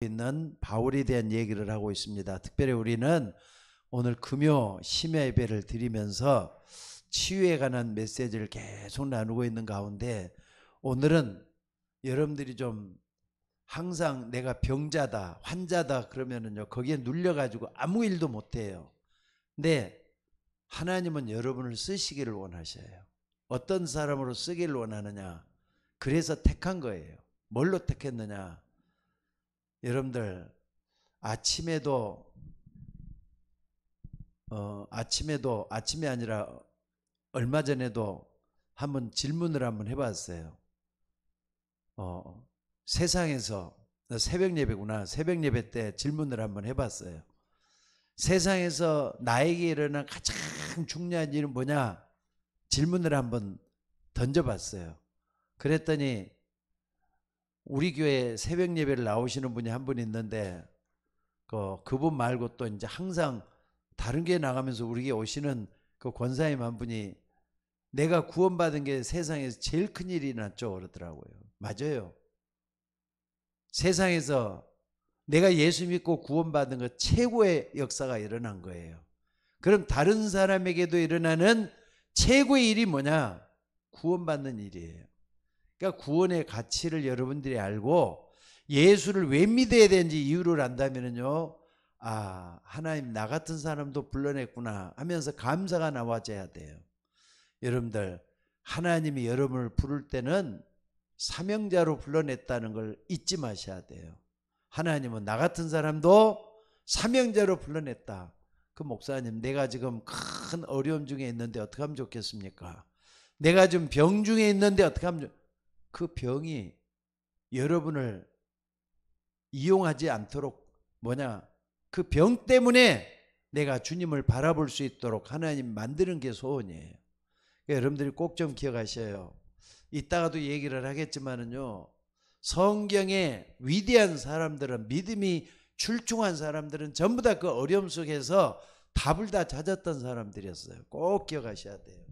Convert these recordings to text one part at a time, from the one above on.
있는 바울에 대한 얘기를 하고 있습니다. 특별히 우리는 오늘 금요 심야 예배를 드리면서 치유에 관한 메시지를 계속 나누고 있는 가운데 오늘은 여러분들이 좀 항상 내가 병자다, 환자다 그러면은요 거기에 눌려가지고 아무 일도 못해요. 근데 하나님은 여러분을 쓰시기를 원하셔요. 어떤 사람으로 쓰기를 원하느냐? 그래서 택한 거예요. 뭘로 택했느냐? 여러분들 아침이 아니라 얼마 전에도 한번 질문을 한번 해봤어요. 세상에서 새벽 예배구나. 새벽 예배 때 질문을 한번 해봤어요. 세상에서 나에게 일어난 가장 중요한 일은 뭐냐? 질문을 한번 던져봤어요. 그랬더니 우리 교회 새벽 예배를 나오시는 분이 한 분 있는데 그분 말고 또 이제 항상 다른 교회 나가면서 우리 교회 오시는 그 권사님 한 분이 내가 구원받은 게 세상에서 제일 큰 일이 났죠 그러더라고요. 맞아요. 세상에서 내가 예수 믿고 구원받은 것 최고의 역사가 일어난 거예요. 그럼 다른 사람에게도 일어나는 최고의 일이 뭐냐? 구원받는 일이에요. 그러니까 구원의 가치를 여러분들이 알고 예수를 왜 믿어야 되는지 이유를 안다면요, 하나님 나 같은 사람도 불러냈구나 하면서 감사가 나와져야 돼요. 여러분들 하나님이 여러분을 부를 때는 사명자로 불러냈다는 걸 잊지 마셔야 돼요. 하나님은 나 같은 사람도 사명자로 불러냈다. 그 목사님 내가 지금 큰 어려움 중에 있는데 어떻게 하면 좋겠습니까? 내가 지금 병 중에 있는데 어떻게 하면 그 병이 여러분을 이용하지 않도록 그 병 때문에 내가 주님을 바라볼 수 있도록 하나님 만드는 게 소원이에요. 그러니까 여러분들이 꼭 좀 기억하셔요. 이따가도 얘기를 하겠지만은요, 성경의 위대한 사람들은, 믿음이 출중한 사람들은 전부 다 그 어려움 속에서 답을 다 찾았던 사람들이었어요. 꼭 기억하셔야 돼요.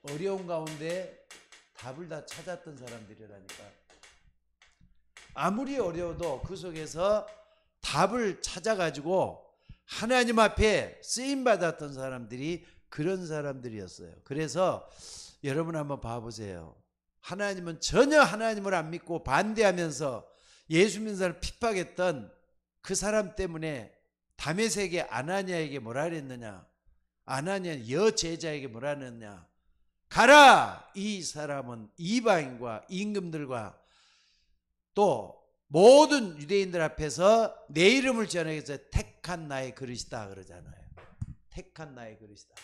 어려운 가운데 답을 다 찾았던 사람들이라니까. 아무리 어려워도 그 속에서 답을 찾아가지고 하나님 앞에 쓰임받았던 사람들이 그런 사람들이었어요. 그래서 여러분 한번 봐보세요. 하나님은 전혀 하나님을 안 믿고 반대하면서 예수 믿는 사람을 핍박했던 그 사람 때문에 다메섹의 아나니아에게 뭐라 그랬느냐? 아나니아 여제자에게 뭐라 그랬느냐? 가라! 이 사람은 이방인과 임금들과 또 모든 유대인들 앞에서 내 이름을 전하기 위해서 택한 나의 그릇이다 그러잖아요. 택한 나의 그릇이다.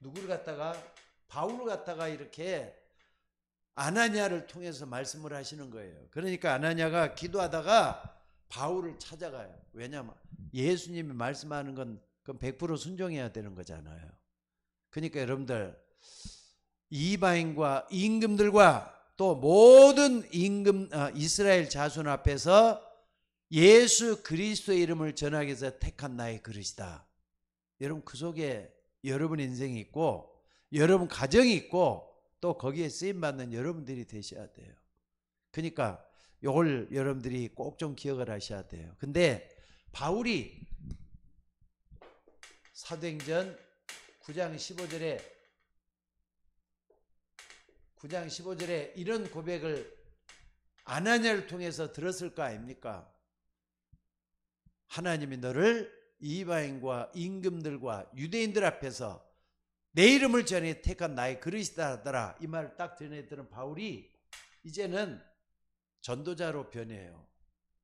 누구를 갖다가 바울을 갖다가 이렇게 아나니아를 통해서 말씀을 하시는 거예요. 그러니까 아나니아가 기도하다가 바울을 찾아가요. 왜냐하면 예수님이 말씀하는 건 그건 100% 순종해야 되는 거잖아요. 그러니까 여러분들 이방인과 임금들과 또 모든 이스라엘 자손 앞에서 예수 그리스도의 이름을 전하기 위해서 택한 나의 그릇이다. 여러분 그 속에 여러분 인생이 있고 여러분 가정이 있고 또 거기에 쓰임받는 여러분들이 되셔야 돼요. 그러니까 이걸 여러분들이 꼭 좀 기억을 하셔야 돼요. 근데 바울이 사도행전 9장 15절에 이런 고백을 아나니아를 통해서 들었을 거 아닙니까? 하나님이 너를 이방인과 임금들과 유대인들 앞에서 내 이름을 전해 택한 나의 그릇이다 하더라. 이 말을 딱 전해들은 바울이 이제는 전도자로 변해요.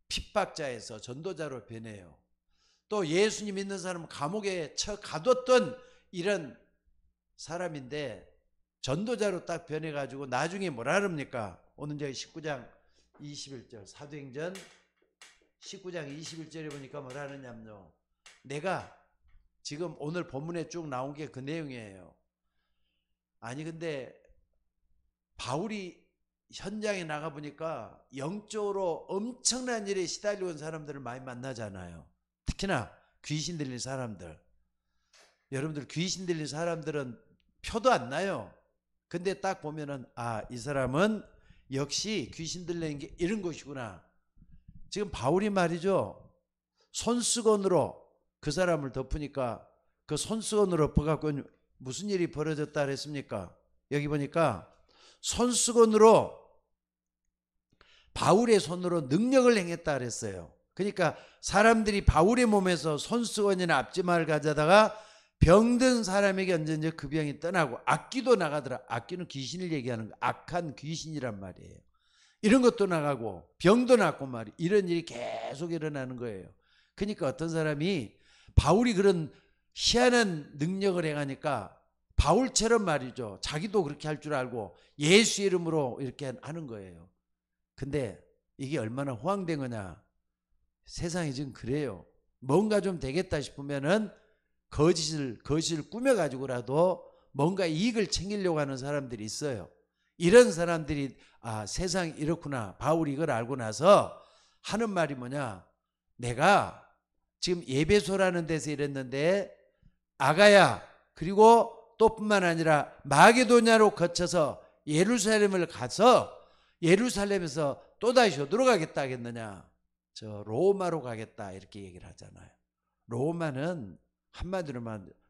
핍박자에서 전도자로 변해요. 또 예수님 믿는 사람은 감옥에 가뒀던 이런 사람인데 전도자로 딱 변해가지고 나중에 뭐라 그럽니까? 오늘 저기 19장 21절 사도행전 19장 21절에 보니까 뭐라 하느냐면요, 내가 지금 오늘 본문에 쭉 나온 게 그 내용이에요. 아니 근데 바울이 현장에 나가보니까 영적으로 엄청난 일에 시달려온 사람들을 많이 만나잖아요. 특히나 귀신 들린 사람들. 여러분들 귀신 들린 사람들은 표도 안 나요. 근데 딱 보면은 이 사람은 역시 귀신 들리는 게 이런 것이구나. 지금 바울이 말이죠. 손수건으로 그 사람을 덮으니까 그 손수건으로 엎어갖고 무슨 일이 벌어졌다 그랬습니까? 여기 보니까 손수건으로 바울의 손으로 능력을 행했다 그랬어요. 그러니까 사람들이 바울의 몸에서 손수건이나 앞치마를 가져다가 병든 사람에게 얹은 그 병이 떠나고 악귀도 나가더라. 악귀는 귀신을 얘기하는 거, 악한 귀신이란 말이에요. 이런 것도 나가고 병도 낫고 말이 이런 일이 계속 일어나는 거예요. 그러니까 어떤 사람이 바울이 그런 희한한 능력을 행하니까 바울처럼 말이죠. 자기도 그렇게 할 줄 알고 예수 이름으로 이렇게 하는 거예요. 근데 이게 얼마나 호황된 거냐. 세상이 지금 그래요. 뭔가 좀 되겠다 싶으면은 거짓을 꾸며가지고라도 뭔가 이익을 챙기려고 하는 사람들이 있어요. 이런 사람들이 세상이 이렇구나. 바울이 이걸 알고 나서 하는 말이 뭐냐. 내가 지금 예배소라는 데서 이랬는데 아가야 그리고 또 뿐만 아니라 마게도냐로 거쳐서 예루살렘을 가서 예루살렘에서 또다시 어디로 가겠다 하겠느냐. 저 로마로 가겠다 이렇게 얘기를 하잖아요. 로마는 한마디로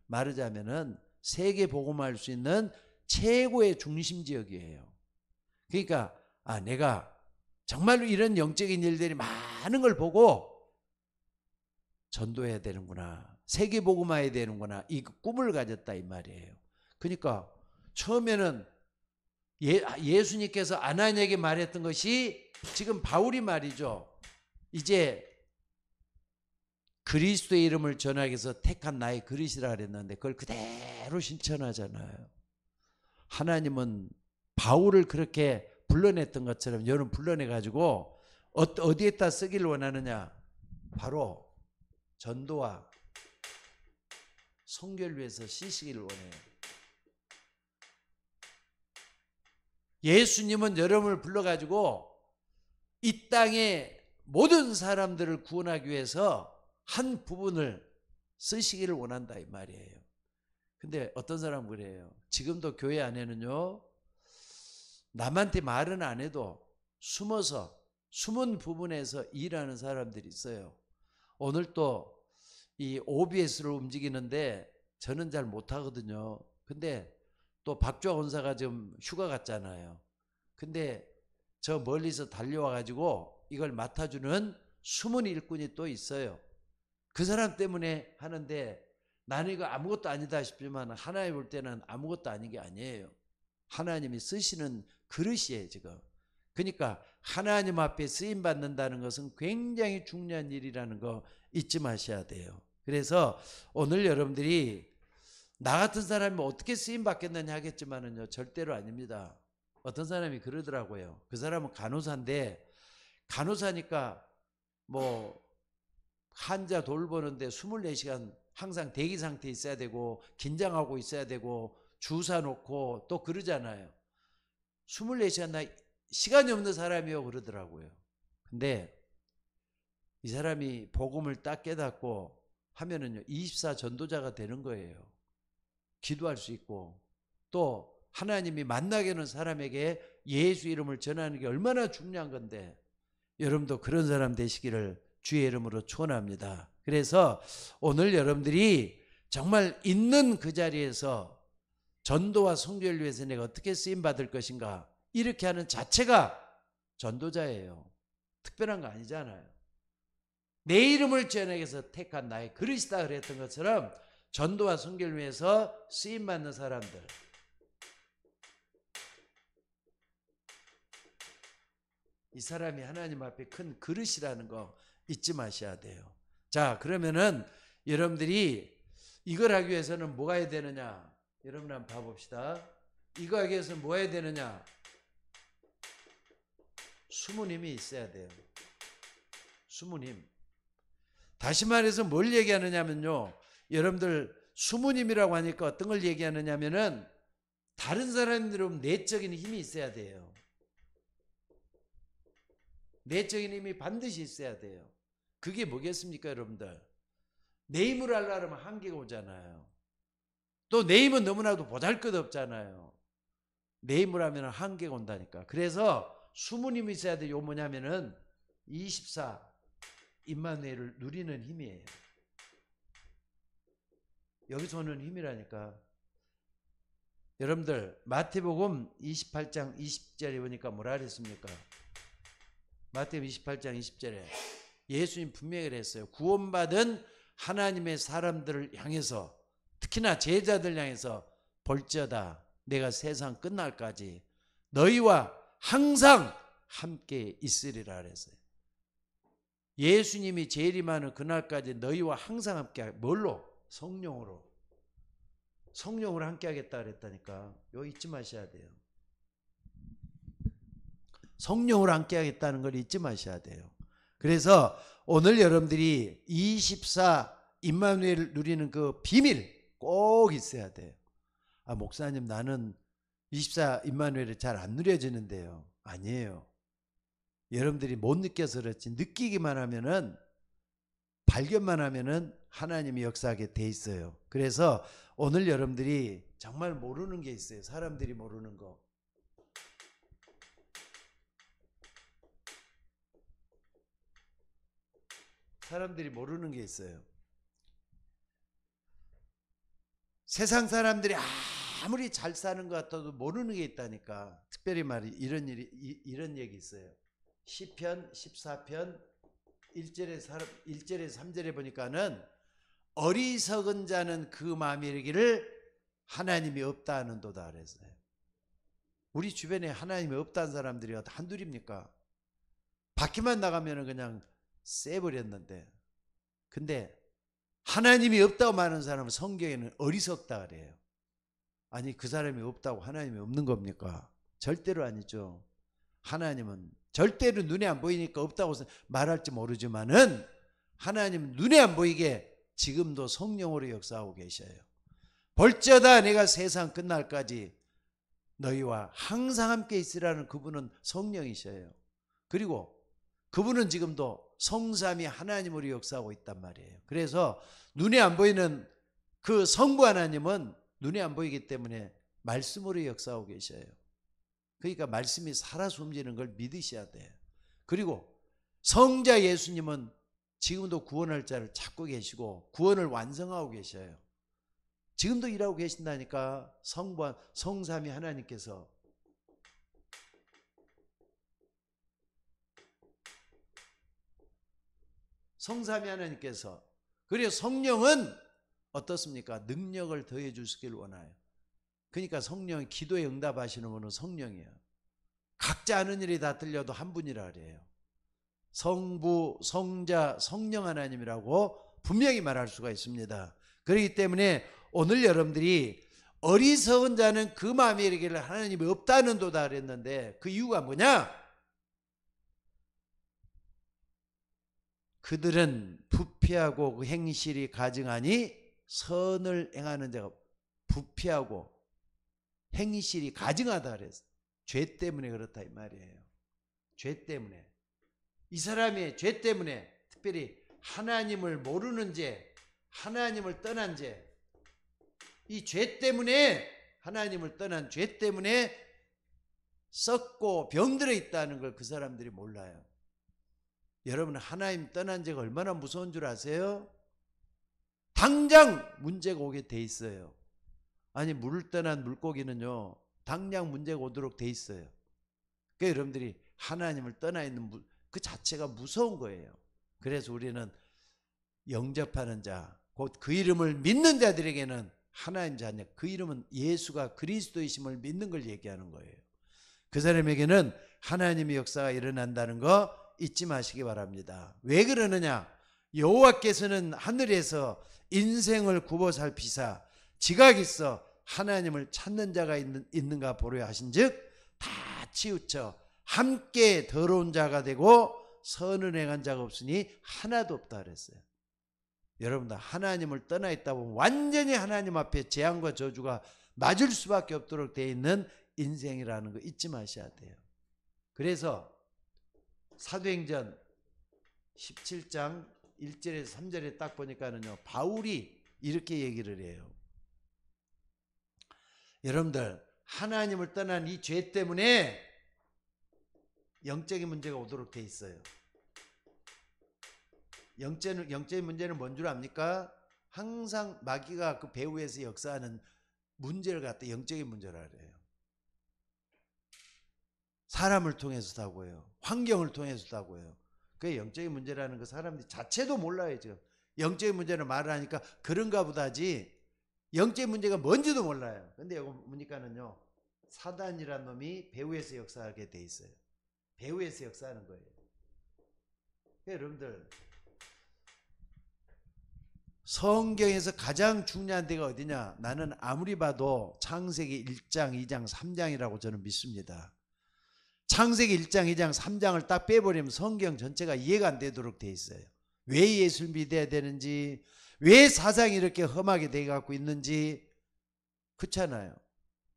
말하자면은 세계 복음화할 수 있는 최고의 중심 지역이에요. 그러니까 내가 정말로 이런 영적인 일들이 많은 걸 보고 전도해야 되는구나. 세계 복음화해야 되는구나. 이 꿈을 가졌다 이 말이에요. 그러니까 처음에는 예수님께서 아나니에게 말했던 것이 지금 바울이 말이죠. 이제 그리스도의 이름을 전하기 위해서 택한 나의 그릇이라 그랬는데 그걸 그대로 실천하잖아요. 하나님은 바울을 그렇게 불러냈던 것처럼 여러분 불러내가지고 어디에다 쓰기를 원하느냐. 바로 전도와 선교를 위해서 쓰시기를 원해요. 예수님은 여러분을 불러가지고 이 땅의 모든 사람들을 구원하기 위해서 한 부분을 쓰시기를 원한다 이 말이에요. 근데 어떤 사람은 그래요. 지금도 교회 안에는요. 남한테 말은 안 해도 숨어서 숨은 부분에서 일하는 사람들이 있어요. 오늘 또 이 OBS를 움직이는데 저는 잘 못하거든요. 근데 또 박주아 원사가 좀 휴가 갔잖아요. 근데 저 멀리서 달려와가지고 이걸 맡아주는 숨은 일꾼이 또 있어요. 그 사람 때문에 하는데 나는 이거 아무것도 아니다 싶지만 하나님 볼 때는 아무것도 아닌 게 아니에요. 하나님이 쓰시는 그릇이에요 지금. 그러니까 하나님 앞에 쓰임 받는다는 것은 굉장히 중요한 일이라는 거 잊지 마셔야 돼요. 그래서 오늘 여러분들이 나 같은 사람이 어떻게 쓰임 받겠느냐 하겠지만은요 절대로 아닙니다. 어떤 사람이 그러더라고요. 그 사람은 간호사인데 간호사니까 뭐 환자 돌보는데 24시간 항상 대기 상태에 있어야 되고 긴장하고 있어야 되고 주사 놓고 또 그러잖아요. 24시간 나 시간이 없는 사람이요 그러더라고요. 근데 이 사람이 복음을 딱 깨닫고 하면은요 24 전도자가 되는 거예요. 기도할 수 있고 또 하나님이 만나게 하는 사람에게 예수 이름을 전하는 게 얼마나 중요한 건데 여러분도 그런 사람 되시기를 주의 이름으로 축원합니다. 그래서 오늘 여러분들이 정말 있는 그 자리에서 전도와 선교를 위해서 내가 어떻게 쓰임 받을 것인가 이렇게 하는 자체가 전도자예요. 특별한 거 아니잖아요. 내 이름을 전하기 위해서 택한 나의 그릇이다 그랬던 것처럼 전도와 선교를 위해서 쓰임 받는 사람들 이 사람이 하나님 앞에 큰 그릇이라는 거 잊지 마셔야 돼요. 자 그러면은 여러분들이 이걸 하기 위해서는 뭐가 해야 되느냐 여러분 한번 봐봅시다. 이거 하기 위해서는 뭐 해야 되느냐 숨은 힘이 있어야 돼요. 숨은 힘. 다시 말해서 뭘 얘기하느냐면요 여러분들 숨은 힘이라고 하니까 어떤 걸 얘기하느냐면은 다른 사람들은 내적인 힘이 있어야 돼요. 내적인 힘이 반드시 있어야 돼요. 그게 뭐겠습니까 여러분들? 내 힘으로 하려면 한계가 오잖아요. 또 내 힘은 너무나도 보잘것없잖아요. 내 힘으로 하면 한계가 온다니까. 그래서 숨은 힘이 있어야 돼요. 뭐냐면은 24 임마누엘을 누리는 힘이에요. 여기서 오는 힘이라니까. 여러분들 마태복음 28장 20절에 보니까 뭐라 그랬습니까? 마태복음 28장 20절에 예수님 분명히 그랬어요. 구원받은 하나님의 사람들을 향해서, 특히나 제자들 향해서 볼지어다 내가 세상 끝날까지 너희와 항상 함께 있으리라 그랬어요. 예수님이 재림하는 그날까지 너희와 항상 함께, 뭘로? 성령으로. 성령으로 함께 하겠다 그랬다니까. 이거 잊지 마셔야 돼요. 성령으로 함께 하겠다는 걸 잊지 마셔야 돼요. 그래서 오늘 여러분들이 24 임마누엘을 누리는 그 비밀 꼭 있어야 돼요. 아, 목사님 나는 24 임마누엘을 잘 안 누려지는데요. 아니에요. 여러분들이 못 느껴서 그렇지, 느끼기만 하면은, 발견만 하면은 하나님이 역사하게 돼 있어요. 그래서 오늘 여러분들이 정말 모르는 게 있어요. 사람들이 모르는 거. 사람들이 모르는 게 있어요. 세상 사람들이 아무리 잘 사는 것 같아도 모르는 게 있다니까. 특별히 이런 얘기 있어요. 시편 14편 1절에 3절에 보니까는 어리석은 자는 그 마음에 이르기를 하나님이 없다 하는도다 그랬어요. 우리 주변에 하나님이 없다는 사람들이 한둘입니까? 밖에만 나가면 그냥 쎄버렸는데, 근데 하나님이 없다고 말하는 사람은 성경에는 어리석다 그래요. 아니, 그 사람이 없다고 하나님이 없는 겁니까? 절대로 아니죠. 하나님은 절대로 눈에 안 보이니까 없다고 말할지 모르지만은 하나님은 눈에 안 보이게 지금도 성령으로 역사하고 계셔요. 볼지어다 내가 세상 끝날까지 너희와 항상 함께 있으라는 그분은 성령이셔요. 그리고 그분은 지금도 성삼위 하나님으로 역사하고 있단 말이에요. 그래서 눈에 안 보이는 그 성부 하나님은 눈에 안 보이기 때문에 말씀으로 역사하고 계셔요. 그러니까 말씀이 살아 숨지는 걸 믿으셔야 돼요. 그리고 성자 예수님은 지금도 구원할 자를 찾고 계시고 구원을 완성하고 계셔요. 지금도 일하고 계신다니까. 성삼위 하나님께서. 성삼위 하나님께서. 그리고 성령은 어떻습니까? 능력을 더해 주시길 원해요. 그러니까 성령이 기도에 응답하시는 분은 성령이에요. 각자 하는 일이 다 들려도 한 분이라 그래요. 성부, 성자, 성령 하나님이라고 분명히 말할 수가 있습니다. 그렇기 때문에 오늘 여러분들이 어리석은 자는 그 마음에 이르기를 하나님이 없다는도다 그랬는데 그 이유가 뭐냐? 그들은 부패하고 그 행실이 가증하니 선을 행하는 자가, 부패하고 행실이 가증하다 그랬어. 죄 때문에 그렇다 이 말이에요. 죄 때문에. 이 사람이 죄 때문에, 특별히 하나님을 모르는 죄, 하나님을 떠난 죄, 이 죄 때문에, 하나님을 떠난 죄 때문에 썩고 병들어 있다는 걸 그 사람들이 몰라요. 여러분, 하나님 떠난 죄가 얼마나 무서운 줄 아세요? 당장 문제가 오게 돼 있어요. 아니, 물을 떠난 물고기는요 당장 문제가 오도록 돼 있어요. 그러니까 여러분들이 하나님을 떠나 있는 그 자체가 무서운 거예요. 그래서 우리는 영접하는 자, 곧 그 이름을 믿는 자들에게는 하나님 자녀, 그 이름은 예수가 그리스도이심을 믿는 걸 얘기하는 거예요. 그 사람에게는 하나님의 역사가 일어난다는 거 잊지 마시기 바랍니다. 왜 그러느냐? 여호와께서는 하늘에서 인생을 굽어 살피사 지각 있어 하나님을 찾는 자가 있는가 보려 하신즉 다 치우쳐 함께 더러운 자가 되고 선을 행한 자가 없으니 하나도 없다 그랬어요. 여러분들, 하나님을 떠나 있다 보면 완전히 하나님 앞에 재앙과 저주가 맞을 수밖에 없도록 되어 있는 인생이라는 거 잊지 마셔야 돼요. 그래서 사도행전 17장 1절에서 3절에 딱 보니까는요, 바울이 이렇게 얘기를 해요. 여러분들 하나님을 떠난 이 죄 때문에 영적인 문제가 오도록 돼 있어요. 영적인 문제는 뭔 줄 압니까? 항상 마귀가 그 배후에서 역사하는 문제를 갖다 영적인 문제라 그래요. 사람을 통해서도 하고요. 환경을 통해서도 하고요. 그게 영적인 문제라는 거 사람들이 자체도 몰라요. 지금 영적인 문제를 말을 하니까 그런가 보다 하지 영적인 문제가 뭔지도 몰라요. 근데 여기 보니까는요, 사단이라는 놈이 배후에서 역사하게 돼 있어요. 배후에서 역사하는 거예요. 여러분들 성경에서 가장 중요한 데가 어디냐? 나는 아무리 봐도 창세기 1장, 2장, 3장이라고 저는 믿습니다. 창세기 1장, 2장, 3장을 딱 빼버리면 성경 전체가 이해가 안 되도록 돼 있어요. 왜 예수를 믿어야 되는지, 왜 사상이 이렇게 험하게 돼 갖고 있는지. 그렇잖아요.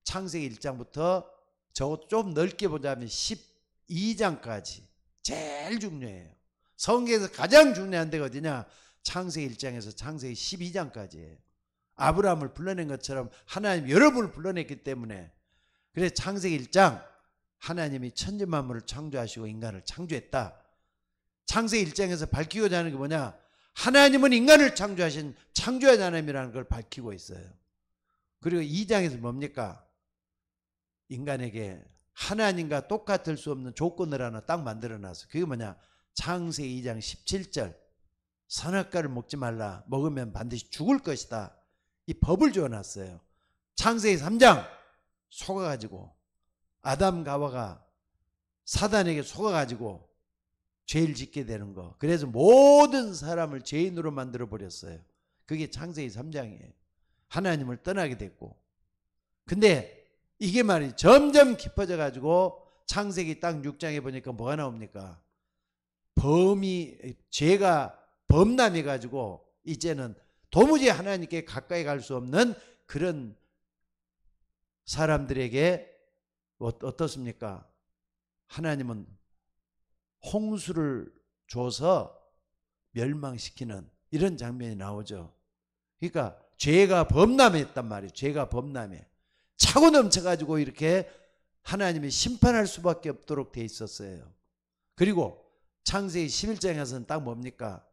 창세기 1장부터 저것도 좀 넓게 보자면 12장까지 제일 중요해요. 성경에서 가장 중요한 데가 어디냐? 창세기 1장에서 창세기 12장까지예요. 아브라함을 불러낸 것처럼 하나님 여러분을 불러냈기 때문에. 그래서 창세기 1장 하나님이 천지 만물을 창조하시고 인간을 창조했다. 창세기 1장에서 밝히고자 하는 게 뭐냐? 하나님은 인간을 창조하신 창조의 하나님이라는 걸 밝히고 있어요. 그리고 2장에서 뭡니까? 인간에게 하나님과 똑같을 수 없는 조건을 하나 딱 만들어놨어요. 그게 뭐냐? 창세기 2장 17절 선악과를 먹지 말라. 먹으면 반드시 죽을 것이다. 이 법을 주어놨어요. 창세기 3장 속아가지고 아담과 하와가 사단에게 속아가지고 죄를 짓게 되는 거. 그래서 모든 사람을 죄인으로 만들어 버렸어요. 그게 창세기 3장이에요. 하나님을 떠나게 됐고. 근데 이게 말이 점점 깊어져 가지고 창세기 딱 6장에 보니까 뭐가 나옵니까? 죄가 범람해 가지고 이제는 도무지 하나님께 가까이 갈 수 없는 그런 사람들에게 어떻습니까? 하나님은 홍수를 줘서 멸망시키는 이런 장면이 나오죠. 그러니까 죄가 범람했단 말이에요. 죄가 범람해. 차고 넘쳐가지고 이렇게 하나님이 심판할 수밖에 없도록 돼 있었어요. 그리고 창세기 11장에서는 딱 뭡니까?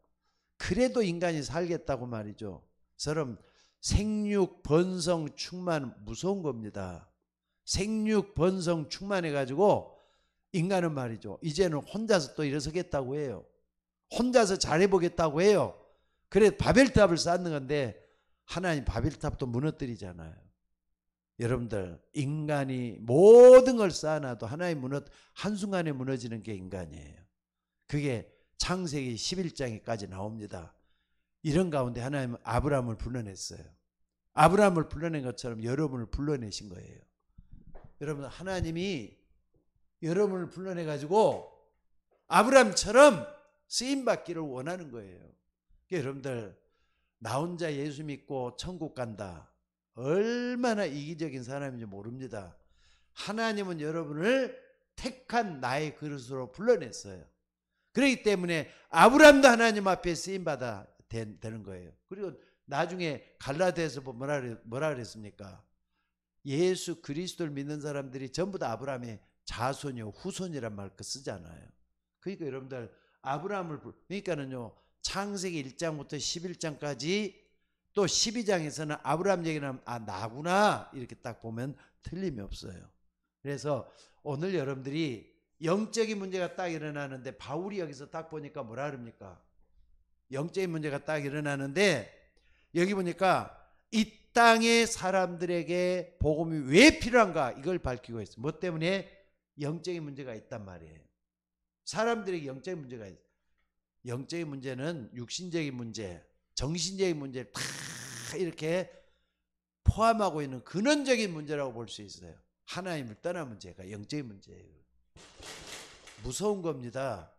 그래도 인간이 살겠다고 말이죠. 저런 생육 번성 충만 무서운 겁니다. 생육 번성 충만해가지고 인간은 말이죠. 이제는 혼자서 또 일어서겠다고 해요. 혼자서 잘해보겠다고 해요. 그래 바벨탑을 쌓는 건데 하나님 바벨탑도 무너뜨리잖아요. 여러분들 인간이 모든 걸 쌓아놔도 하나님 한순간에 무너지는 게 인간이에요. 그게 창세기 11장에까지 나옵니다. 이런 가운데 하나님은 아브라함을 불러냈어요. 아브라함을 불러낸 것처럼 여러분을 불러내신 거예요. 여러분 하나님이 여러분을 불러내가지고 아브라함처럼 쓰임받기를 원하는 거예요. 여러분들 나 혼자 예수 믿고 천국 간다. 얼마나 이기적인 사람인지 모릅니다. 하나님은 여러분을 택한 나의 그릇으로 불러냈어요. 그렇기 때문에 아브라함도 하나님 앞에 쓰임받아 되는 거예요. 그리고 나중에 갈라디아에서 뭐라 그랬습니까? 예수 그리스도를 믿는 사람들이 전부 다 아브라함의 자손이요 후손이란 말 쓰잖아요. 그러니까 여러분들 아브라함을 그러니까는요 창세기 1장부터 11장까지 또 12장에서는 아브라함 얘기를 하면 나구나 이렇게 딱 보면 틀림이 없어요. 그래서 오늘 여러분들이 영적인 문제가 딱 일어나는데 바울이 여기서 딱 보니까 뭐라 그럽니까? 영적인 문제가 딱 일어나는데 여기 보니까 이 땅의 사람들에게 복음이 왜 필요한가 이걸 밝히고 있어요. 뭐 때문에? 영적인 문제가 있단 말이에요. 사람들에게 영적인 문제가 있어요. 영적인 문제는 육신적인 문제, 정신적인 문제를 다 이렇게 포함하고 있는 근원적인 문제라고 볼 수 있어요. 하나님을 떠난 문제가 영적인 문제예요. 무서운 겁니다.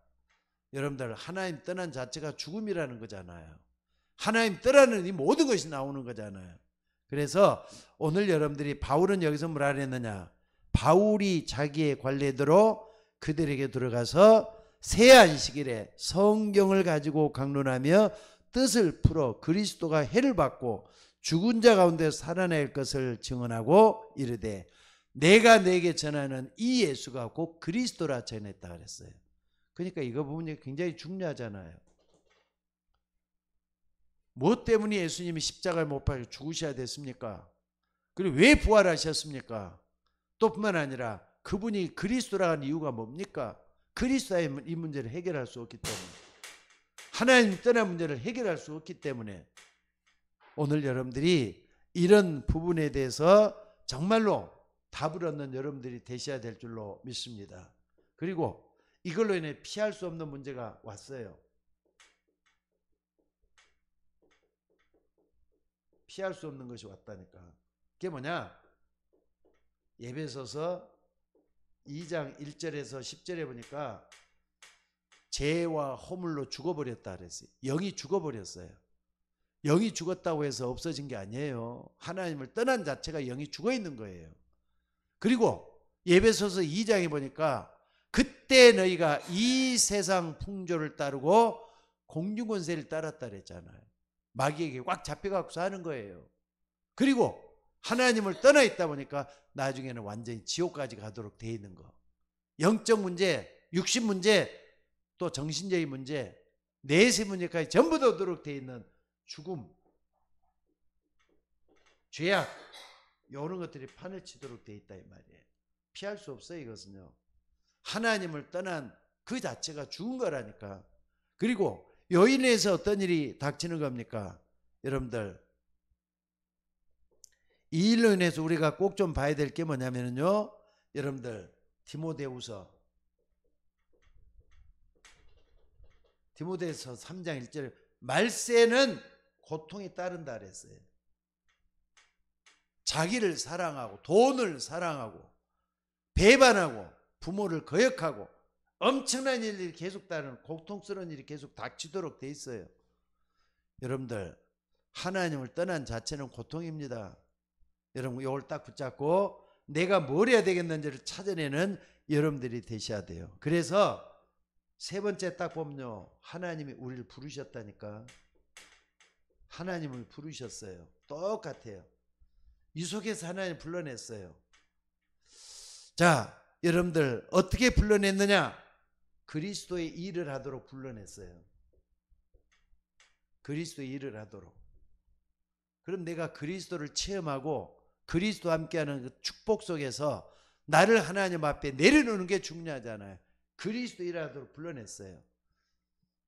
여러분들 하나님 떠난 자체가 죽음이라는 거잖아요. 하나님 떠나는 이 모든 것이 나오는 거잖아요. 그래서 오늘 여러분들이 바울은 여기서 뭐라 그랬느냐? 바울이 자기의 관례대로 그들에게 들어가서 새 안식일에 성경을 가지고 강론하며 뜻을 풀어 그리스도가 해를 받고 죽은 자 가운데 살아낼 것을 증언하고 이르되 내가 내게 전하는 이 예수가 곧 그리스도라 전했다 그랬어요. 그러니까 이거 부분이 굉장히 중요하잖아요. 무엇 때문에 예수님이 십자가를 못 박혀 죽으셔야 됐습니까? 그리고 왜 부활하셨습니까? 또 뿐만 아니라 그분이 그리스도라는 이유가 뭡니까? 그리스도의 이 문제를 해결할 수 없기 때문에, 하나님 떠난 문제를 해결할 수 없기 때문에 오늘 여러분들이 이런 부분에 대해서 정말로 답을 얻는 여러분들이 되셔야 될 줄로 믿습니다. 그리고 이걸로 인해 피할 수 없는 문제가 왔어요. 피할 수 없는 것이 왔다니까. 그게 뭐냐? 에베소서 2장 1절에서 10절에 보니까 죄와 허물로 죽어버렸다 그랬어요. 영이 죽어버렸어요. 영이 죽었다고 해서 없어진 게 아니에요. 하나님을 떠난 자체가 영이 죽어있는 거예요. 그리고 에베소서 2장에 보니까 그때 너희가 이 세상 풍조를 따르고 공중권세를 따랐다 그랬잖아요. 마귀에게 꽉 잡혀갖고 사는 거예요. 그리고 하나님을 떠나 있다 보니까 나중에는 완전히 지옥까지 가도록 돼 있는 거. 영적 문제, 육신 문제, 또 정신적인 문제, 내세 문제까지 전부 다 오도록 돼 있는 죽음, 죄악, 이런 것들이 판을 치도록 돼 있다 이 말이에요. 피할 수 없어요. 이것은요. 하나님을 떠난 그 자체가 죽은 거라니까. 그리고 요인에서 어떤 일이 닥치는 겁니까? 여러분들, 이 일로 인해서 우리가 꼭 좀 봐야 될 게 뭐냐면요, 여러분들, 디모데후서 3장 1절에 말세는 고통이 따른다 그랬어요. 자기를 사랑하고 돈을 사랑하고 배반하고 부모를 거역하고 엄청난 일이 계속 따르는 고통스러운 일이 계속 닥치도록 돼 있어요. 여러분들, 하나님을 떠난 자체는 고통입니다. 여러분 이걸 딱 붙잡고 내가 뭘 해야 되겠는지를 찾아내는 여러분들이 되셔야 돼요. 그래서 세 번째 딱 보면요, 하나님이 우리를 부르셨다니까. 하나님을 부르셨어요. 똑같아요. 이 속에서 하나님 불러냈어요. 자, 여러분들 어떻게 불러냈느냐? 그리스도의 일을 하도록 불러냈어요. 그리스도의 일을 하도록. 그럼 내가 그리스도를 체험하고 그리스도와 함께하는 그 축복 속에서 나를 하나님 앞에 내려놓는 게 중요하잖아요. 그리스도 일을 하도록 불러냈어요.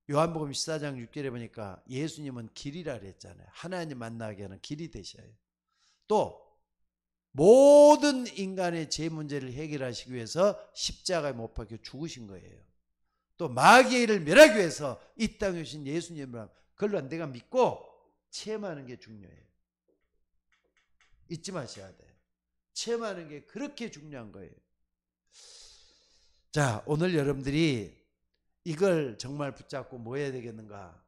요한복음 14장 6절에 보니까 예수님은 길이라 그랬잖아요. 하나님 만나게 하는 길이 되셔요. 또 모든 인간의 죄 문제를 해결하시기 위해서 십자가에 못 박혀 죽으신 거예요. 또 마귀의 일을 멸하기 위해서 이 땅에 오신 예수님을 그걸로 내가 믿고 체험하는 게 중요해요. 잊지 마셔야 돼요. 체험하는 게 그렇게 중요한 거예요. 자, 오늘 여러분들이 이걸 정말 붙잡고 뭐 해야 되겠는가?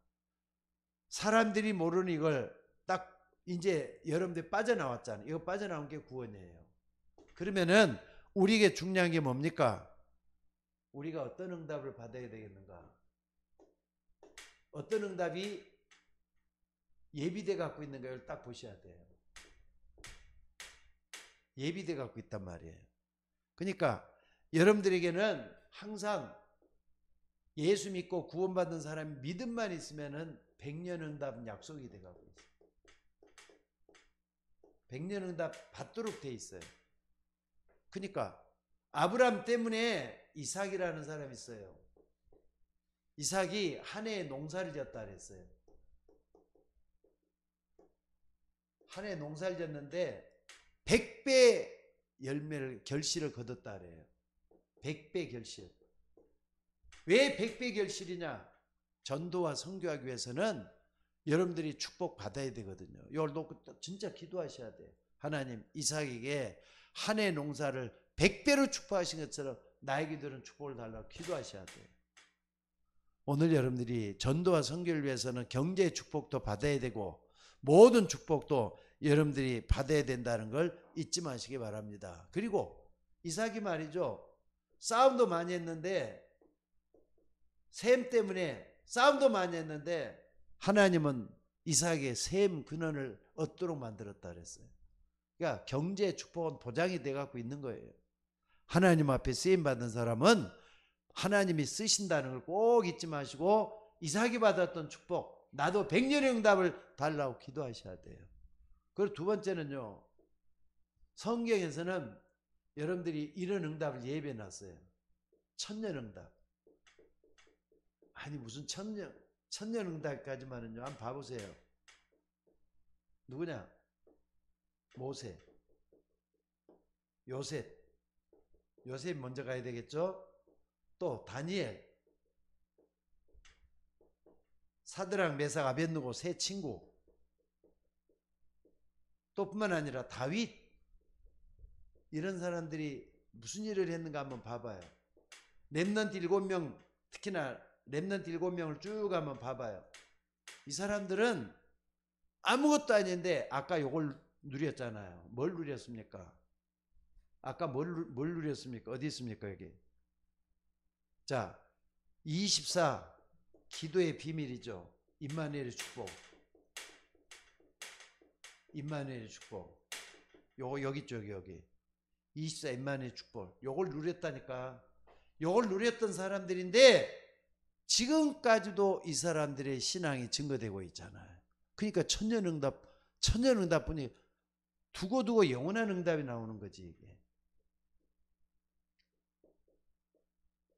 사람들이 모르는 이걸 딱 이제 여러분들 빠져나왔잖아요. 이거 빠져나온 게 구원이에요. 그러면은 우리에게 중요한 게 뭡니까? 우리가 어떤 응답을 받아야 되겠는가? 어떤 응답이 예비돼 갖고 있는가를 딱 보셔야 돼요. 예비돼 갖고 있단 말이에요. 그러니까 여러분들에게는 항상 예수 믿고 구원받은 사람이 믿음만 있으면은 100년 응답은 약속이 돼 갖고 있어요. 100년 응답 받도록 돼 있어요. 그러니까 아브라함 때문에 이삭이라는 사람이 있어요. 이삭이 한 해에 농사를 지었다 그랬어요. 한 해에 농사를 지었는데 100배 열매를 결실을 거뒀다 그래요. 100배 결실. 왜 100배 결실이냐? 전도와 선교하기 위해서는 여러분들이 축복 받아야 되거든요. 이걸 놓고 진짜 기도하셔야 돼요. 하나님, 이삭에게 한 해 농사를 100배로 축복하신 것처럼 나에게들은 축복을 달라고 기도하셔야 돼요. 오늘 여러분들이 전도와 선교를 위해서는 경제의 축복도 받아야 되고 모든 축복도 여러분들이 받아야 된다는 걸 잊지 마시기 바랍니다. 그리고 이삭이 말이죠, 싸움도 많이 했는데, 셈 때문에 싸움도 많이 했는데 하나님은 이삭의 셈 근원을 얻도록 만들었다 그랬어요. 그러니까 경제의 축복은 보장이 돼 갖고 있는 거예요. 하나님 앞에 쓰임 받은 사람은 하나님이 쓰신다는 걸 꼭 잊지 마시고 이삭이 받았던 축복, 나도 100년의 응답을 달라고 기도하셔야 돼요. 그리고 두 번째는요, 성경에서는 여러분들이 이런 응답을 예배해 놨어요. 천년 응답. 아니 무슨 천년 응답까지만은요. 한번 봐보세요. 누구냐? 모세, 요셉 먼저 가야 되겠죠? 또 다니엘, 사드락, 메삭, 아벳느고 세 친구, 또 뿐만 아니라 다윗, 이런 사람들이 무슨 일을 했는가 한번 봐봐요. 렘넌트 7명, 특히나 렘넌트 7명을 쭉 한번 봐봐요. 이 사람들은 아무것도 아닌데 아까 요걸 누렸잖아요. 뭘 누렸습니까? 아까 뭘 누렸습니까? 어디 있습니까? 여기. 자, 24 기도의 비밀이죠. 임마누엘의 축복. 임마누엘의 축복. 요거 여기 있죠, 여기. 24 임마누엘의 축복. 요걸 누렸다니까. 요걸 누렸던 사람들인데 지금까지도 이 사람들의 신앙이 증거되고 있잖아요. 그러니까 천년응답뿐이 두고두고 영원한 응답이 나오는 거지 이게.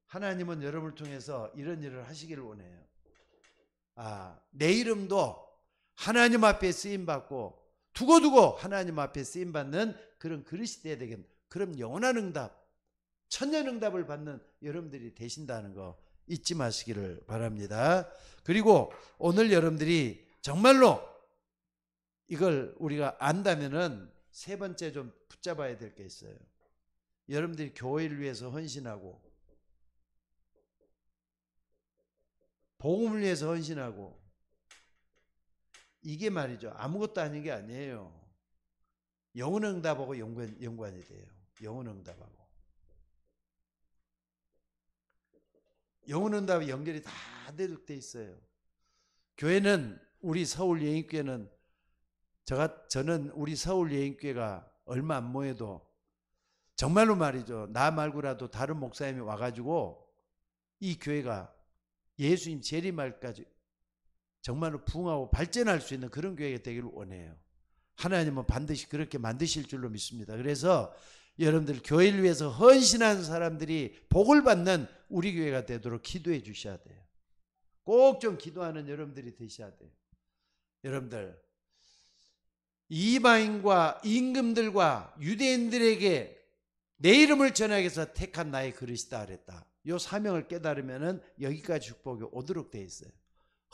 하나님은 여러분을 통해서 이런 일을 하시기를 원해요. 내 이름도 하나님 앞에 쓰임받고 두고두고 하나님 앞에 쓰임받는 그런 그릇이 되어야 되겠네. 그럼 영원한 응답, 천년 응답을 받는 여러분들이 되신다는 거 잊지 마시기를 바랍니다. 그리고 오늘 여러분들이 정말로 이걸 우리가 안다면은 세 번째 좀 붙잡아야 될 게 있어요. 여러분들이 교회를 위해서 헌신하고 복음을 위해서 헌신하고, 이게 말이죠. 아무것도 아닌 게 아니에요. 영혼 응답하고 연관이 돼요. 영혼 응답하고. 영혼 응답이 연결이 다 되어 있어요. 교회는, 우리 서울 예인교회는, 저는 우리 서울 예인교회가 얼마 안 모여도 정말로 말이죠. 나 말고라도 다른 목사님이 와가지고 이 교회가 예수님 재림날까지 정말로 부흥하고 발전할 수 있는 그런 교회가 되기를 원해요. 하나님은 반드시 그렇게 만드실 줄로 믿습니다. 그래서 여러분들 교회를 위해서 헌신한 사람들이 복을 받는 우리 교회가 되도록 기도해 주셔야 돼요. 꼭 좀 기도하는 여러분들이 되셔야 돼요. 여러분들, 이방인과 임금들과 유대인들에게 내 이름을 전하기 위해서 택한 나의 그릇이다 그랬다. 이 사명을 깨달으면 여기까지 축복이 오도록 되어 있어요.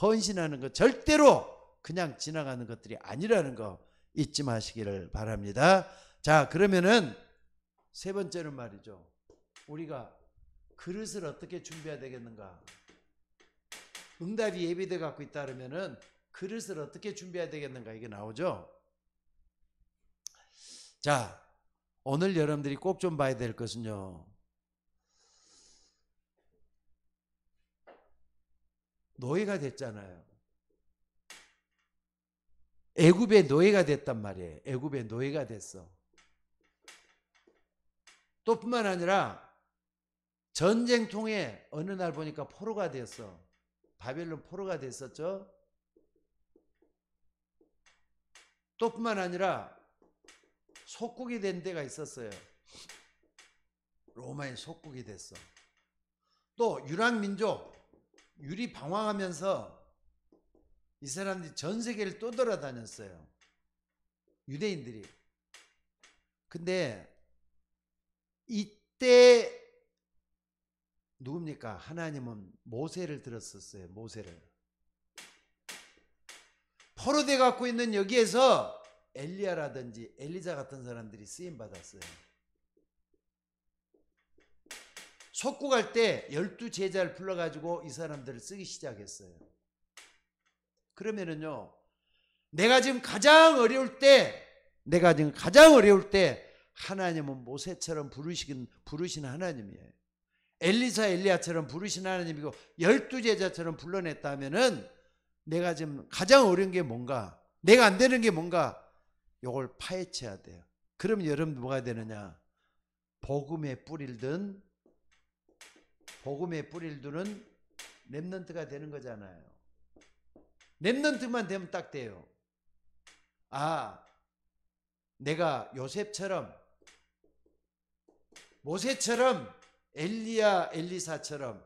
헌신하는 것 절대로 그냥 지나가는 것들이 아니라는 거 잊지 마시기를 바랍니다. 자, 그러면은 세 번째는 말이죠. 우리가 그릇을 어떻게 준비해야 되겠는가? 응답이 예비되어 갖고 있다 그러면은 그릇을 어떻게 준비해야 되겠는가? 이게 나오죠. 자, 오늘 여러분들이 꼭 좀 봐야 될 것은요, 노예가 됐잖아요. 애굽의 노예가 됐단 말이에요. 애굽의 노예가 됐어. 또 뿐만 아니라 전쟁통에 어느 날 보니까 포로가 됐어. 바벨론 포로가 됐었죠. 또 뿐만 아니라 속국이 된 데가 있었어요. 로마의 속국이 됐어. 또 유랑민족, 유리 방황하면서 이 사람들이 전 세계를 떠돌아다녔어요. 유대인들이. 근데 이때 누굽니까? 하나님은 모세를 들었었어요. 모세를. 포로돼 갖고 있는 여기에서 엘리야라든지 엘리자 같은 사람들이 쓰임 받았어요. 속국할 때 12제자를 불러가지고 이 사람들을 쓰기 시작했어요. 그러면은요, 내가 지금 가장 어려울 때 하나님은 모세처럼 부르신 하나님이에요. 엘리사, 엘리야처럼 부르신 하나님이고 12제자처럼 불러냈다면은 내가 지금 가장 어려운 게 뭔가? 내가 안 되는 게 뭔가 요걸 파헤쳐야 돼요. 그럼 여러분 뭐가 되느냐? 복음의 뿌리를 든 렘넌트가 되는 거잖아요. 렘넌트만 되면 딱 돼요. 아, 내가 요셉처럼, 모세처럼, 엘리야 엘리사처럼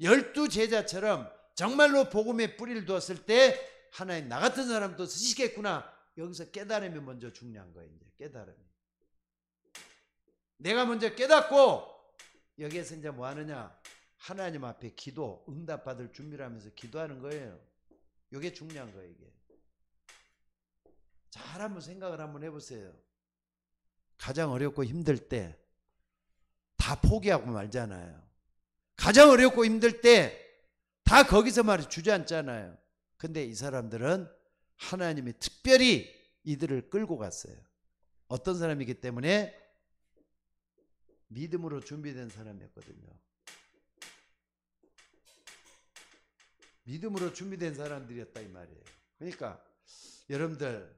12제자처럼 정말로 복음의 뿌리를 두었을 때 하나님 나 같은 사람도 쓰시겠구나. 여기서 깨달음이 먼저 중요한 거예요. 이제 깨달음이. 내가 먼저 깨닫고 여기에서 이제 뭐 하느냐? 하나님 앞에 기도, 응답받을 준비를 하면서 기도하는 거예요. 이게 중요한 거예요. 이게. 잘 한번 생각을 한번 해보세요. 가장 어렵고 힘들 때 다 포기하고 말잖아요. 가장 어렵고 힘들 때 다 거기서 말이 주저앉잖아요. 근데 이 사람들은 하나님이 특별히 이들을 끌고 갔어요. 어떤 사람이기 때문에? 믿음으로 준비된 사람이었거든요. 믿음으로 준비된 사람들이었다 이 말이에요. 그러니까 여러분들,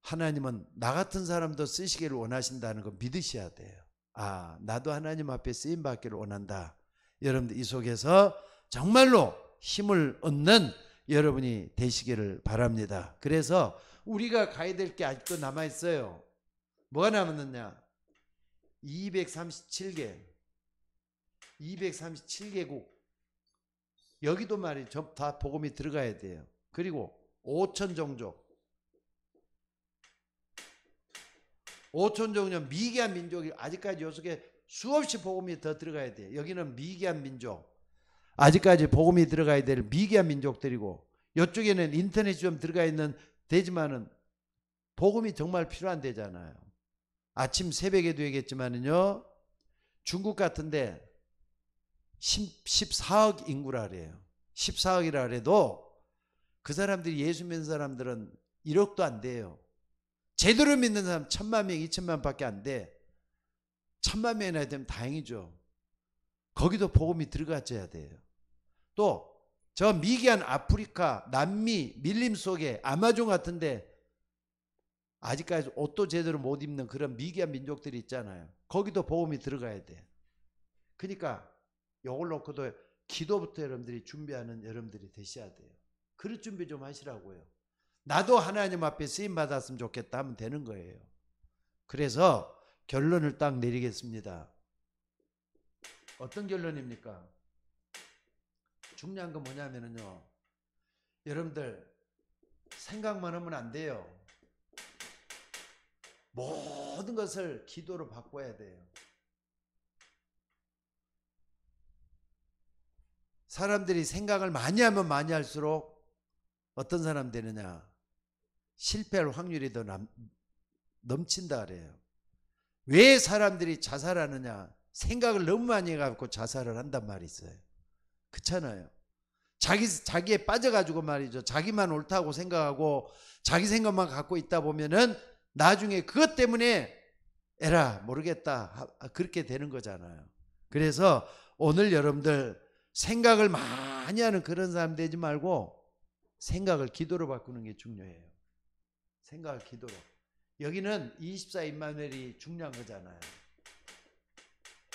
하나님은 나 같은 사람도 쓰시기를 원하신다는 거 믿으셔야 돼요. 아, 나도 하나님 앞에 쓰임 받기를 원한다. 여러분들 이 속에서 정말로 힘을 얻는 여러분이 되시기를 바랍니다. 그래서 우리가 가야 될 게 아직도 남아있어요. 뭐가 남았느냐? 237개국 여기도 말이죠. 다 복음이 들어가야 돼요. 그리고 5천종족, 5천종족 미개한 민족이 아직까지 요 속에 수없이 복음이 더 들어가야 돼요. 여기는 미개한 민족, 아직까지 복음이 들어가야 될 미개한 민족들이고, 이쪽에는 인터넷이 좀 들어가 있는 되지만은 복음이 정말 필요한 데잖아요. 아침 새벽에도 얘기했지만은요, 중국 같은데 14억 인구라 그래요. 14억이라 그래도 그 사람들이 예수 믿는 사람들은 1억도 안 돼요. 제대로 믿는 사람 1000만 명, 2000만 밖에 안 돼. 1000만 명이나 되면 다행이죠. 거기도 복음이 들어가줘야 돼요. 또 저 미개한 아프리카, 남미, 밀림 속에 아마존 같은데 아직까지 옷도 제대로 못 입는 그런 미개한 민족들이 있잖아요. 거기도 복음이 들어가야 돼. 그러니까 요걸 놓고도 기도부터 여러분들이 준비하는 여러분들이 되셔야 돼요. 그릇 준비 좀 하시라고요. 나도 하나님 앞에 쓰임 받았으면 좋겠다 하면 되는 거예요. 그래서 결론을 딱 내리겠습니다. 어떤 결론입니까? 중요한 건 뭐냐면요, 여러분들 생각만 하면 안 돼요. 모든 것을 기도로 바꿔야 돼요. 사람들이 생각을 많이 하면 많이 할수록 어떤 사람 되느냐? 실패할 확률이 더 넘친다 그래요. 왜 사람들이 자살하느냐? 생각을 너무 많이 해갖고 자살을 한단 말이 있어요. 그렇잖아요. 자기에 빠져가지고 말이죠. 자기만 옳다고 생각하고 자기 생각만 갖고 있다 보면은 나중에 그것 때문에 에라 모르겠다 그렇게 되는 거잖아요. 그래서 오늘 여러분들 생각을 많이 하는 그런 사람 되지 말고 생각을 기도로 바꾸는 게 중요해요. 생각을 기도로. 여기는 24 임마누엘이 중요한 거잖아요.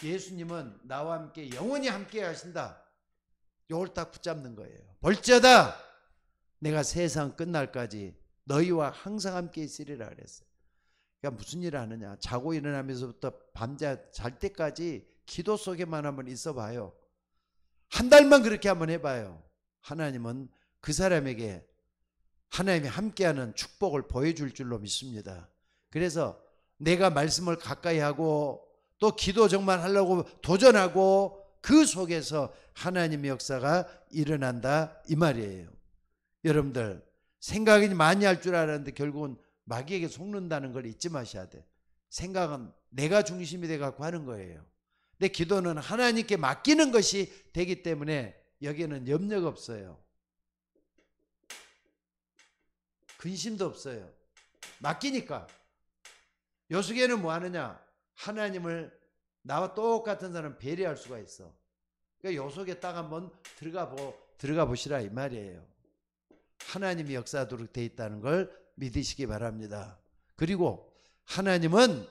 예수님은 나와 함께 영원히 함께 하신다. 요걸 딱 붙잡는 거예요. 볼지어다 내가 세상 끝날까지 너희와 항상 함께 있으리라 그랬어요. 그러니까 무슨 일을 하느냐? 자고 일어나면서부터 밤새 잘 때까지 기도 속에만 한번 있어 봐요. 한 달만 그렇게 한번 해봐요. 하나님은 그 사람에게 하나님이 함께하는 축복을 보여줄 줄로 믿습니다. 그래서 내가 말씀을 가까이 하고 또 기도 정말 하려고 도전하고 그 속에서 하나님의 역사가 일어난다 이 말이에요. 여러분들 생각이 많이 할 줄 알았는데 결국은 마귀에게 속는다는 걸 잊지 마셔야 돼. 생각은 내가 중심이 돼 갖고 하는 거예요. 근데 기도는 하나님께 맡기는 것이 되기 때문에 여기에는 염려가 없어요. 근심도 없어요. 맡기니까. 요속에는 뭐 하느냐? 하나님을 나와 똑같은 사람 배려할 수가 있어. 그러니까 요속에 딱 한번 들어가 보시라 이 말이에요. 하나님이 역사하도록 돼 있다는 걸 믿으시기 바랍니다. 그리고 하나님은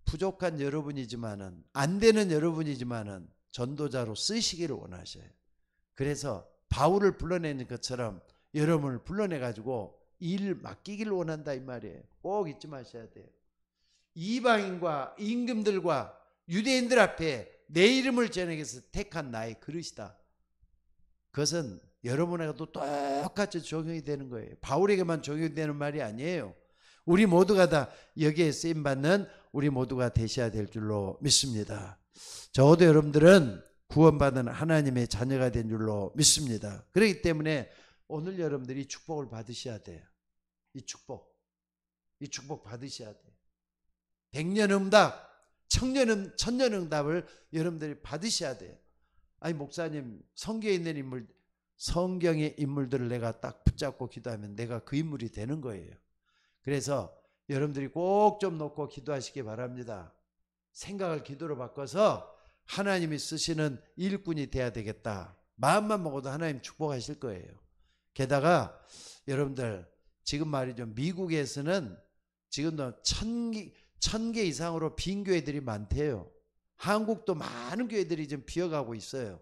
부족한 여러분이지만은, 안 되는 여러분이지만은 전도자로 쓰시기를 원하셔요. 그래서 바울을 불러내는 것처럼 여러분을 불러내 가지고 일 맡기기를 원한다 이 말이에요. 꼭 잊지 마셔야 돼요. 이방인과 임금들과 유대인들 앞에 내 이름을 전하기 위해서 택한 나의 그릇이다. 그것은 여러분에게도 똑같이 적용이 되는 거예요. 바울에게만 적용이 되는 말이 아니에요. 우리 모두가 다 여기에 쓰임받는 우리 모두가 되셔야 될 줄로 믿습니다. 적어도 여러분들은 구원받은 하나님의 자녀가 된 줄로 믿습니다. 그렇기 때문에 오늘 여러분들이 축복을 받으셔야 돼요. 이 축복 받으셔야 돼요. 백년응답, 천년응답을 여러분들이 받으셔야 돼요. 아니 목사님, 성경에 있는 인물, 성경의 인물들을 내가 딱 붙잡고 기도하면 내가 그 인물이 되는 거예요. 그래서 여러분들이 꼭 좀 놓고 기도하시기 바랍니다. 생각을 기도로 바꿔서 하나님이 쓰시는 일꾼이 돼야 되겠다. 마음만 먹어도 하나님 축복하실 거예요. 게다가 여러분들 지금 말이죠, 미국에서는 지금도 1000개 이상으로 빈 교회들이 많대요. 한국도 많은 교회들이 지금 비어가고 있어요.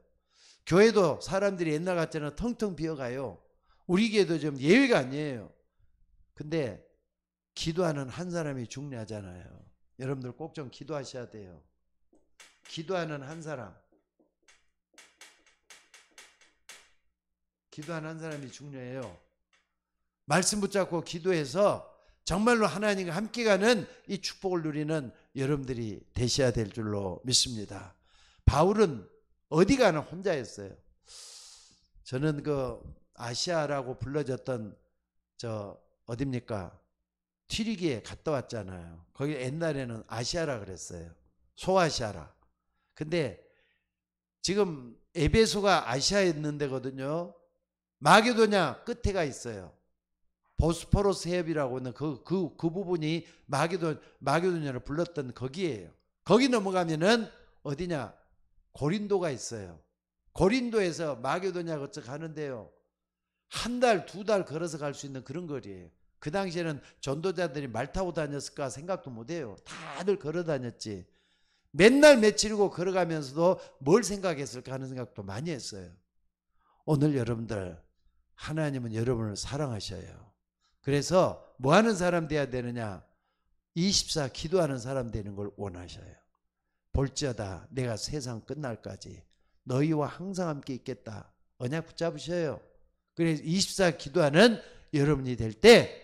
교회도 사람들이 옛날 같지는 텅텅 비어가요. 우리 교회도 좀 예외가 아니에요. 근데 기도하는 한 사람이 중요하잖아요. 여러분들 꼭 좀 기도하셔야 돼요. 기도하는 한 사람, 기도하는 한 사람이 중요해요. 말씀 붙잡고 기도해서 정말로 하나님과 함께 가는 이 축복을 누리는 여러분들이 되셔야 될 줄로 믿습니다. 바울은 어디 가나 혼자였어요. 저는 그 아시아라고 불러졌던 어딥니까? 튀르기에 갔다 왔잖아요. 거기 옛날에는 아시아라 그랬어요. 소아시아라. 근데 지금 에베소가 아시아에 있는 데거든요. 마게도냐 끝에가 있어요. 보스포러스 해협이라고 하는 그 부분이 마게도냐를 불렀던 거기에요. 거기 넘어가면은 어디냐? 고린도가 있어요. 고린도에서 마게도냐 거쳐 가는데요. 한 달, 2달 걸어서 갈 수 있는 그런 거리예요. 그 당시에는 전도자들이 말 타고 다녔을까 생각도 못해요. 다들 걸어 다녔지. 맨날 며칠이고 걸어가면서도 뭘 생각했을까 하는 생각도 많이 했어요. 오늘 여러분들, 하나님은 여러분을 사랑하셔요. 그래서 뭐 하는 사람 돼야 되느냐? 24 기도하는 사람 되는 걸 원하셔요. 볼지어다 내가 세상 끝날까지 너희와 항상 함께 있겠다. 언약 붙잡으셔요. 그래서 24 기도하는 여러분이 될 때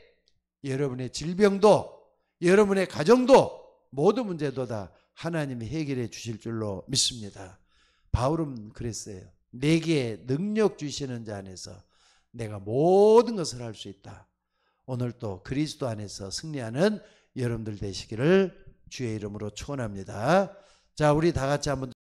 여러분의 질병도, 여러분의 가정도, 모든 문제도 다 하나님이 해결해 주실 줄로 믿습니다. 바울은 그랬어요. 내게 능력 주시는 자 안에서 내가 모든 것을 할 수 있다. 오늘 또 그리스도 안에서 승리하는 여러분들 되시기를 주의 이름으로 축원합니다. 자, 우리 다 같이 한번